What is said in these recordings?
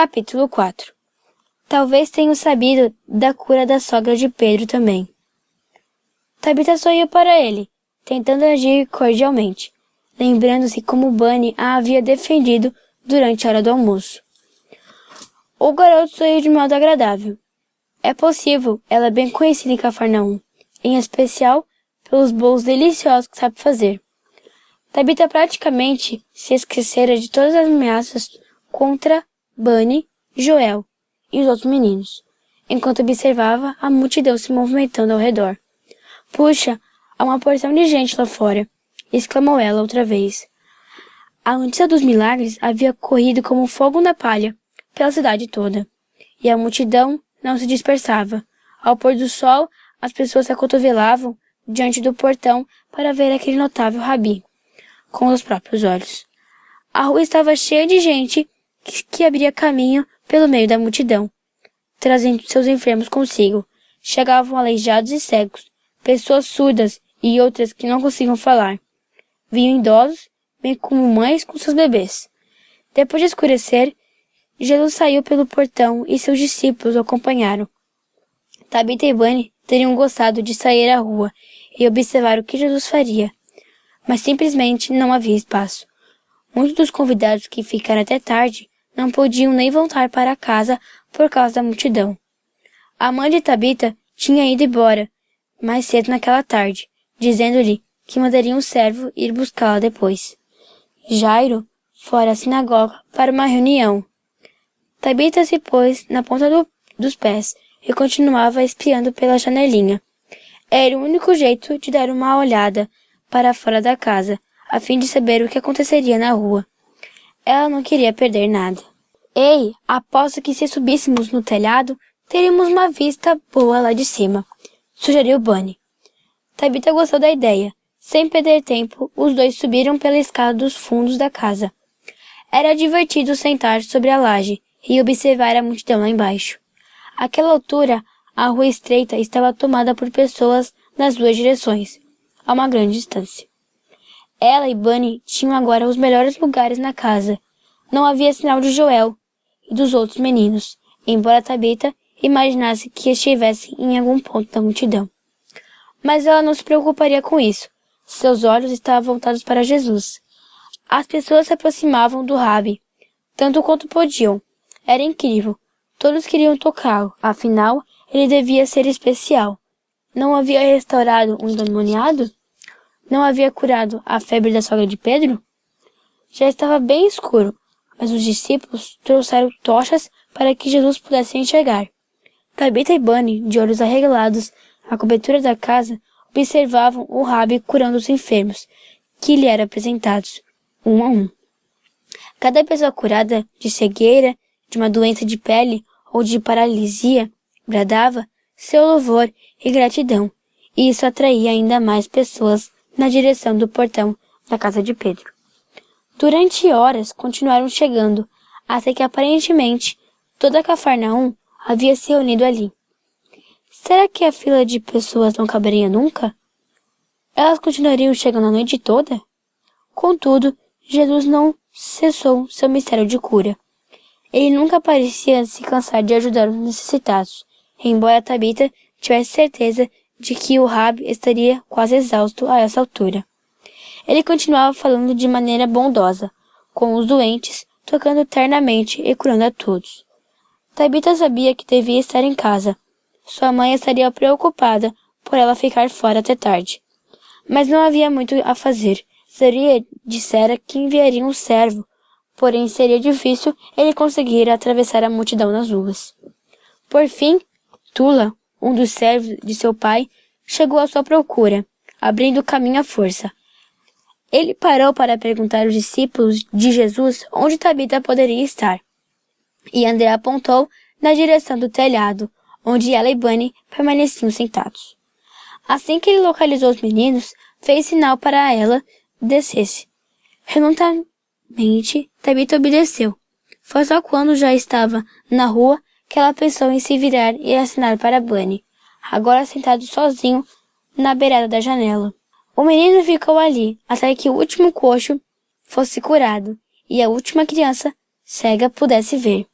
Capítulo 4. Talvez tenham sabido da cura da sogra de Pedro também. Tabita sorriu para ele, tentando agir cordialmente, lembrando-se como Bunny a havia defendido durante a hora do almoço. O garoto sorriu de modo agradável. É possível, ela é bem conhecida em Cafarnaum, em especial pelos bolos deliciosos que sabe fazer. Tabita praticamente se esquecera de todas as ameaças contra Bunny, Joel e os outros meninos, enquanto observava a multidão se movimentando ao redor. Puxa, há uma porção de gente lá fora, exclamou ela outra vez. A notícia dos milagres havia corrido como fogo na palha pela cidade toda, e a multidão não se dispersava. Ao pôr do sol, as pessoas se acotovelavam diante do portão para ver aquele notável rabi, com os próprios olhos. A rua estava cheia de gente que abria caminho pelo meio da multidão, trazendo seus enfermos consigo. Chegavam aleijados e cegos, pessoas surdas e outras que não conseguiam falar. Vinham idosos, bem como mães com seus bebês. Depois de escurecer, Jesus saiu pelo portão e seus discípulos o acompanharam. Tabita e Bunny teriam gostado de sair à rua e observar o que Jesus faria, mas simplesmente não havia espaço. Muitos dos convidados que ficaram até tarde não podiam nem voltar para casa por causa da multidão. A mãe de Tabita tinha ido embora mais cedo naquela tarde, dizendo-lhe que mandaria um servo ir buscá-la depois. Jairo fora à sinagoga para uma reunião. Tabita se pôs na ponta dos pés e continuava espiando pela janelinha. Era o único jeito de dar uma olhada para fora da casa, a fim de saber o que aconteceria na rua. Ela não queria perder nada. Ei, aposto que se subíssemos no telhado, teríamos uma vista boa lá de cima, sugeriu Bunny. Tabita gostou da ideia. Sem perder tempo, os dois subiram pela escada dos fundos da casa. Era divertido sentar sobre a laje e observar a multidão lá embaixo. Àquela altura, a rua estreita estava tomada por pessoas nas duas direções, a uma grande distância. Ela e Bunny tinham agora os melhores lugares na casa. Não havia sinal de Joel e dos outros meninos, embora Tabita imaginasse que estivessem em algum ponto da multidão. Mas ela não se preocuparia com isso. Seus olhos estavam voltados para Jesus. As pessoas se aproximavam do rabi, tanto quanto podiam. Era incrível. Todos queriam tocá-lo, afinal, ele devia ser especial. Não havia restaurado um endemoniado? Não havia curado a febre da sogra de Pedro? Já estava bem escuro, mas os discípulos trouxeram tochas para que Jesus pudesse enxergar. Tabita e Bunny, de olhos arregalados à cobertura da casa, observavam o rabi curando os enfermos, que lhe eram apresentados, um a um. Cada pessoa curada de cegueira, de uma doença de pele ou de paralisia, bradava seu louvor e gratidão, e isso atraía ainda mais pessoas na direção do portão da casa de Pedro. Durante horas continuaram chegando, até que aparentemente toda Cafarnaum havia se reunido ali. Será que a fila de pessoas não caberia nunca? Elas continuariam chegando a noite toda? Contudo, Jesus não cessou seu mistério de cura. Ele nunca parecia se cansar de ajudar os necessitados, embora Tabita tivesse certeza de que o rabi estaria quase exausto a essa altura. Ele continuava falando de maneira bondosa, com os doentes, tocando ternamente e curando a todos. Tabita sabia que devia estar em casa. Sua mãe estaria preocupada por ela ficar fora até tarde. Mas não havia muito a fazer. Seria dissera que enviaria um servo, porém seria difícil ele conseguir atravessar a multidão nas ruas. Por fim, Tula, um dos servos de seu pai, chegou à sua procura, abrindo o caminho à força. Ele parou para perguntar aos discípulos de Jesus onde Tabita poderia estar. E André apontou na direção do telhado, onde ela e Bunny permaneciam sentados. Assim que ele localizou os meninos, fez sinal para ela descesse. Relutamente, Tabita obedeceu. Foi só quando já estava na rua que ela pensou em se virar e assinar para Bunny, agora sentado sozinho na beirada da janela. O menino ficou ali até que o último coxo fosse curado e a última criança cega pudesse ver.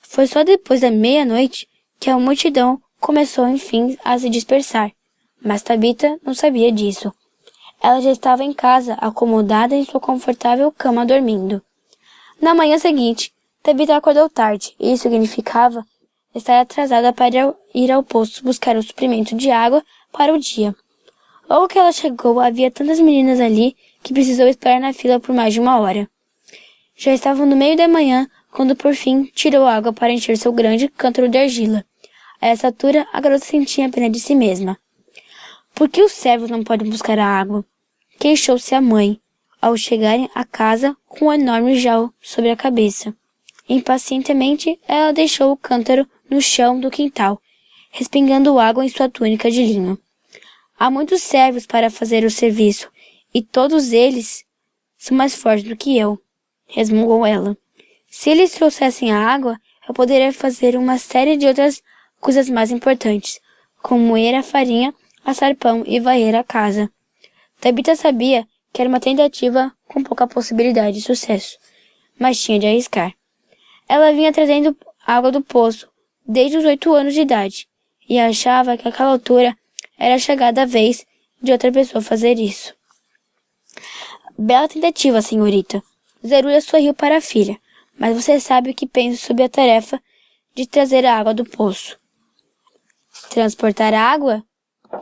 Foi só depois da meia-noite que a multidão começou enfim a se dispersar, mas Tabita não sabia disso. Ela já estava em casa, acomodada em sua confortável cama dormindo. Na manhã seguinte, Tabita acordou tarde, e isso significava estar atrasada para ir ao posto buscar o suprimento de água para o dia. Logo que ela chegou, havia tantas meninas ali que precisou esperar na fila por mais de 1 hora. Já estavam no meio da manhã, quando por fim tirou água para encher seu grande cântaro de argila. A essa altura, a garota sentia pena de si mesma. Por que os servos não podem buscar a água? Queixou-se a mãe, ao chegarem a casa com um enorme jarro sobre a cabeça. Impacientemente, ela deixou o cântaro no chão do quintal, respingando água em sua túnica de linho. Há muitos servos para fazer o serviço, e todos eles são mais fortes do que eu, resmungou ela. Se eles trouxessem a água, eu poderia fazer uma série de outras coisas mais importantes, como moer a farinha, assar pão e varrer a casa. Tabita sabia que era uma tentativa com pouca possibilidade de sucesso, mas tinha de arriscar. Ela vinha trazendo água do poço desde os 8 anos de idade, e achava que àquela altura era chegada a vez de outra pessoa fazer isso. Bela tentativa, senhorita. Zeruia sorriu para a filha, mas você sabe o que penso sobre a tarefa de trazer a água do poço. Transportar a água?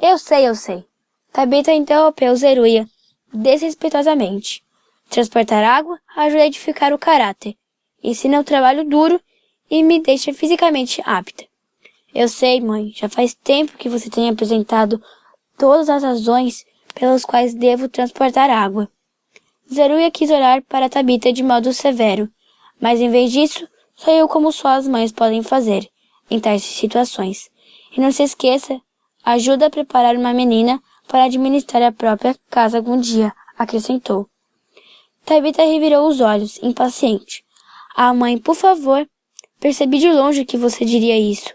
Eu sei. Tabita interrompeu Zeruia desrespeitosamente. Transportar água ajuda a edificar o caráter, ensina o trabalho duro e me deixa fisicamente apta. Eu sei, mãe, já faz tempo que você tem apresentado todas as razões pelas quais devo transportar água. Zeruia quis olhar para Tabita de modo severo, mas em vez disso, sorriu como só as mães podem fazer em tais situações. E não se esqueça, ajuda a preparar uma menina para administrar a própria casa algum dia, acrescentou. Tabita revirou os olhos, impaciente. Ah, mãe, por favor, percebi de longe que você diria isso.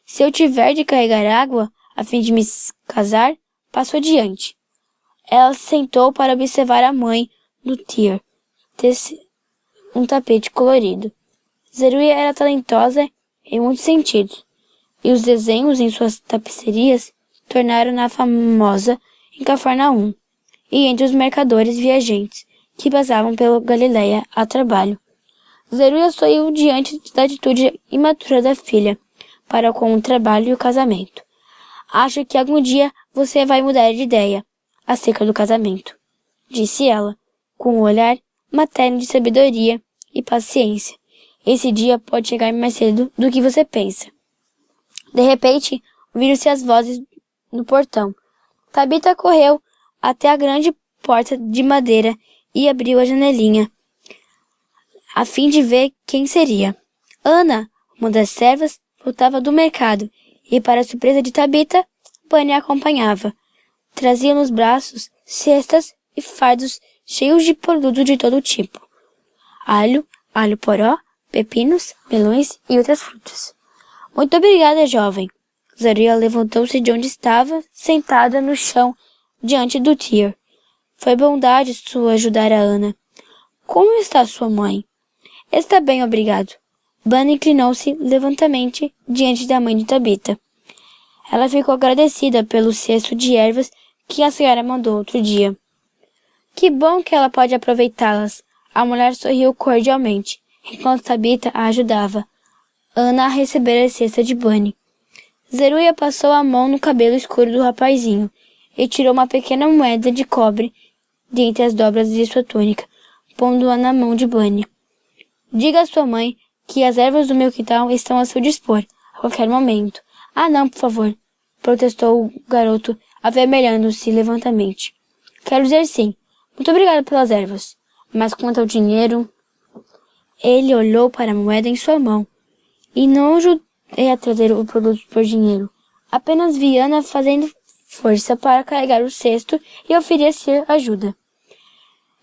Se eu tiver de carregar água, a fim de me casar, passo adiante. Ela se sentou para observar a mãe do Tyr, um tapete colorido. Zeruia era talentosa em muitos sentidos, e os desenhos em suas tapeçarias tornaram-na famosa em Cafarnaum e entre os mercadores viajantes que passavam pela Galileia a trabalho. Zeruia sorriu diante da atitude imatura da filha, para com o trabalho e o casamento. Acho que algum dia você vai mudar de ideia acerca do casamento, disse ela, com um olhar materno de sabedoria e paciência. Esse dia pode chegar mais cedo do que você pensa. De repente, ouviram-se as vozes no portão. Tabita correu até a grande porta de madeira e abriu a janelinha, a fim de ver quem seria. Ana, uma das servas, voltava do mercado, e para a surpresa de Tabita, Bunny a acompanhava. Trazia nos braços cestas e fardos cheios de produtos de todo tipo. Alho poró, pepinos, melões e outras frutas. Muito obrigada, jovem. Zeruia levantou-se de onde estava, sentada no chão, diante do Tyr. Foi bondade sua ajudar a Ana. Como está sua mãe? Está bem, obrigado. Bunny inclinou-se levantamente diante da mãe de Tabita. Ela ficou agradecida pelo cesto de ervas que a senhora mandou outro dia. Que bom que ela pode aproveitá-las. A mulher sorriu cordialmente, enquanto Tabita a ajudava. Ana a receber a cesta de Bunny. Zeruia passou a mão no cabelo escuro do rapazinho e tirou uma pequena moeda de cobre de entre as dobras de sua túnica, pondo-a na mão de Bunny. Diga à sua mãe que as ervas do meu quintal estão a seu dispor, a qualquer momento. Ah, não, por favor, protestou o garoto, avermelhando-se levantamente. Quero dizer sim. Muito obrigado pelas ervas. Mas quanto ao dinheiro... Ele olhou para a moeda em sua mão. E não ajudei a trazer o produto por dinheiro. Apenas vi Ana fazendo força para carregar o cesto e oferecer ajuda.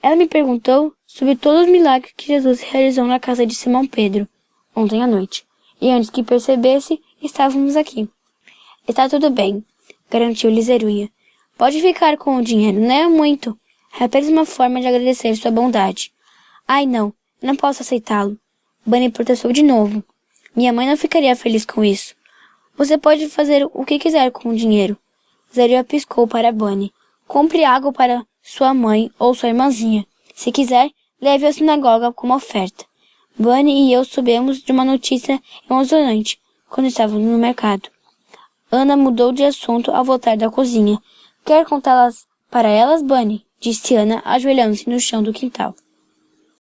Ela me perguntou sobre todos os milagres que Jesus realizou na casa de Simão Pedro, ontem à noite. E antes que percebesse, estávamos aqui. Está tudo bem, garantiu-lhe Zeruia. Pode ficar com o dinheiro, não é muito. É apenas uma forma de agradecer sua bondade. Ai, não posso aceitá-lo. Bunny protestou de novo. Minha mãe não ficaria feliz com isso. Você pode fazer o que quiser com o dinheiro. Zaria piscou para Bunny. Compre água para sua mãe ou sua irmãzinha. Se quiser, leve à sinagoga como oferta. Bunny e eu soubemos de uma notícia emocionante quando estávamos no mercado. Ana mudou de assunto ao voltar da cozinha. Quer contá-las para elas, Bunny? Disse Ana, ajoelhando-se no chão do quintal.